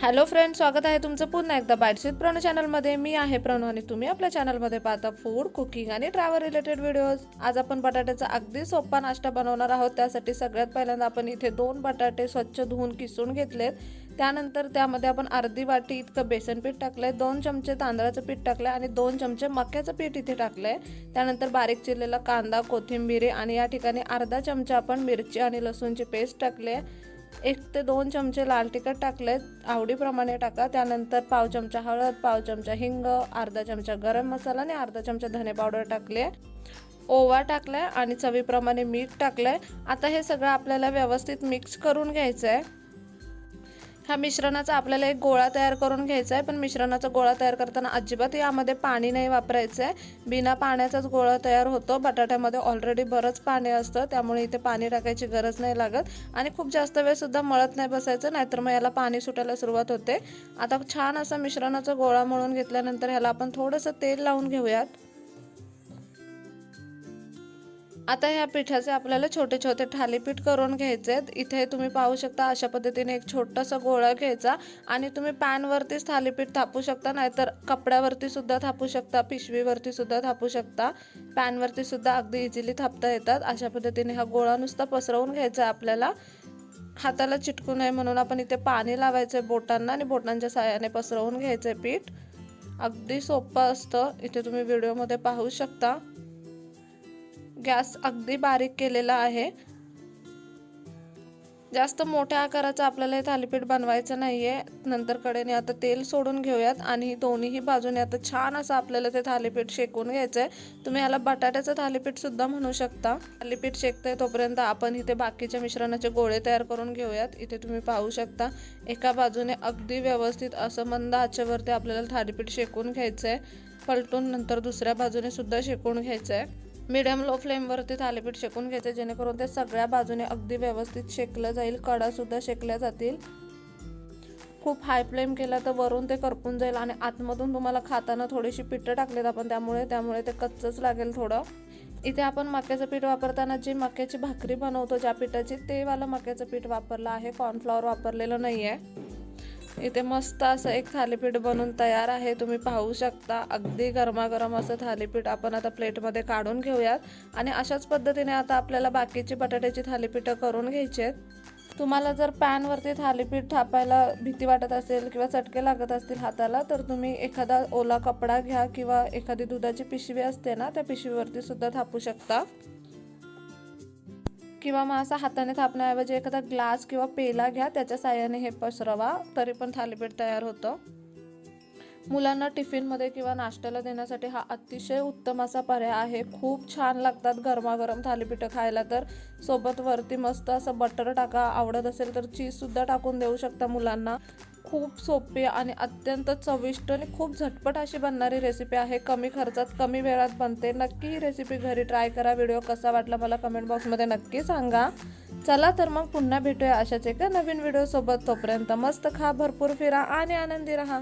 Hello friends, स्वागत आहे तुमचं पुन्हा एकदा बाईट्स विथ प्रणू चॅनलमध्ये। मी आहे प्रणू आणि तुम्ही आपल्या चॅनलमध्ये पाहता फूड, कुकिंग आणि ट्रॅव्हल रिलेटेड व्हिडिओज। आज आपण बटाट्याचा अगदी सोपा नाश्ता बनवणार आहोत। त्यासाठी सगळ्यात पहिल्यांदा आपण इथे 2 बटाटे स्वच्छ धुवून किसून घेतलेत। त्यानंतर त्यामध्ये आपण अर्धी वाटी इतकं बेसन पीठ टाकलंय, 2 चमचे तांदळाचं पीठ टाकलंय आणि 2 चमचे मक्याचं पीठ इथे टाकलंय। त्यानंतर बारीक चिरलेला कांदा, कोथिंबीर आणि या ठिकाणी अर्धा चमचा आपण मिरची आणि लसूणची पेस्ट टाकली आहे। 1 ते 2 चमचे लाल तिखट टाकले, आवडीप्रमाणे टाका। त्यानंतर पाव चमचा हळद, पाव चमचा हिंग, अर्धा चमचा गरम मसाला आणि अर्धा चमचा धने पावडर टाकले, ओवा टाकलाय आणि चवीप्रमाणे मीठ टाकलंय। आता हे सगळं आपल्याला व्यवस्थित मिक्स करून घ्यायचं आहे। ह्या मिश्रणाचा आपल्याला एक गोळा तयार करून घ्यायचा आहे, पण मिश्रणाचा गोळा तयार करताना अजिबात यामध्ये पाणी नाही वापरायचं आहे। बिना पाण्याचाच गोळा तयार होतो। बटाट्यामध्ये ऑलरेडी बरंच पाणी असतं, त्यामुळे इथे पाणी टाकायची गरज नाही लागत आणि खूप जास्त वेळ सुद्धा मळत नाही बसायचं, नाहीतर मग याला पाणी सुटायला सुरुवात होते। आता छान असा मिश्रणाचा गोळा मळून घेतल्यानंतर ह्याला आपण थोडंसं तेल लावून घेऊयात। आता ह्या पिठाचे आपल्याला छोटे छोटे थालीपीठ करून घ्यायचे आहेत। इथे तुम्ही पाहू शकता अशा पद्धतीने एक छोटासा गोळा घ्यायचा आणि तुम्ही पॅनवरतीच थालीपीठ थापू शकता, नाहीतर कपड्यावरती सुद्धा थापू शकता, पिशवीवरती सुद्धा थापू शकता, पॅनवरती सुद्धा अगदी इझिली थापता येतात। अशा पद्धतीने हा गोळा नुसता पसरवून घ्यायचा आपल्याला, हाताला चिटकू नये म्हणून आपण इथे पाणी लावायचंय बोटांना आणि बोटांच्या साहाय्याने पसरवून घ्यायचंय पीठ। अगदी सोपं असतं, इथे तुम्ही व्हिडिओमध्ये पाहू शकता। गॅस अगदी बारीक केलेला आहे। जास्त मोठ्या आकाराचं आपल्याला हे थालीपीठ बनवायचं नाहीये। नंतर कडेने आता तेल सोडून घेऊयात आणि दोन्हीही बाजूने आता छान असं आपल्याला ते थालीपीठ शेकून घ्यायचंय। तुम्ही याला बटाट्याचं थालीपीठ सुद्धा म्हणू शकता। थालीपीठ शेकतंय तोपर्यंत आपण इथे बाकीच्या मिश्रणाचे गोळे तयार करून घेऊयात। इथे तुम्ही पाहू शकता एका बाजूने अगदी व्यवस्थित असं मंद आचेवरती आपल्याला थालीपीठ शेकून घ्यायचंय, पलटून नंतर दुसऱ्या बाजूने सुद्धा शेकून घ्यायचंय। मीडियम लो फ्लेमवरती थालीपीठ शेकून घ्यायचं, जेणेकरून ते सगळ्या बाजूने अगदी व्यवस्थित शेकलं जाईल, कडा सुद्धा शेकल्या जातील। खूप हाय फ्लेम केला तर वरून ते करपून जाईल आणि आतमधून तुम्हाला खाताना थोडीशी पिठं टाकलेत आपण, त्यामुळे ते कच्चच लागेल थोडं। इथे आपण मक्याचं पीठ वापरताना जी मक्याची भाकरी बनवतो ज्या पिठाची, ते वाला मक्याचं पीठ वापरलं आहे, कॉर्नफ्लॉवर वापरलेलं नाही आहे। इथे मस्त असं एक थालीपीठ बनून तयार आहे, तुम्ही पाहू शकता। अगदी गरमागरम असं थालीपीठ आपण आता प्लेटमध्ये काढून घेऊयात आणि अशाच पद्धतीने आता आपल्याला बाकीची बटाट्याची थालीपीठं करून घ्यायची आहेत। तुम्हाला जर पॅनवरती थालीपीठ थापायला भीती वाटत असेल किंवा चटके लागत असतील हाताला, तर तुम्ही एखादा ओला कपडा घ्या किंवा एखादी दुधाची पिशवी असते ना, त्या पिशवीवरती सुद्धा थापू शकता, किंवा मग असा हाताने थापण्याऐवजी एखादा ग्लास किंवा पेला घ्या, त्याच्या साहाय्याने हे पसरवा, तरी पण थालीपीठ तयार होतं। मुलांना टिफिनमध्ये किंवा नाश्त्याला देण्यासाठी हा अतिशय उत्तम असा पर्याय आहे। खूप छान लागतात गरमागरम थालीपीठं खायला। तर सोबत वरती मस्त असं बटर टाका, आवडत असेल तर चीज सुद्धा टाकून देऊ शकता मुलांना। खूप सोपी आणि अत्यंत चविष्ट आणि खूप झटपट अशी बनणारी रेसिपी आहे। कमी खर्चात कमी वेळात बनते। नक्की ही रेसिपी घरी ट्राय करा। व्हिडिओ कसा वाटला मला कमेंट बॉक्समध्ये नक्की सांगा। चला तर मग पुन्हा भेटूया अशाच एका नवीन व्हिडिओ सोबत। तोपर्यंत मस्त खा, भरपूर फिरा आणि आनंदी राहा।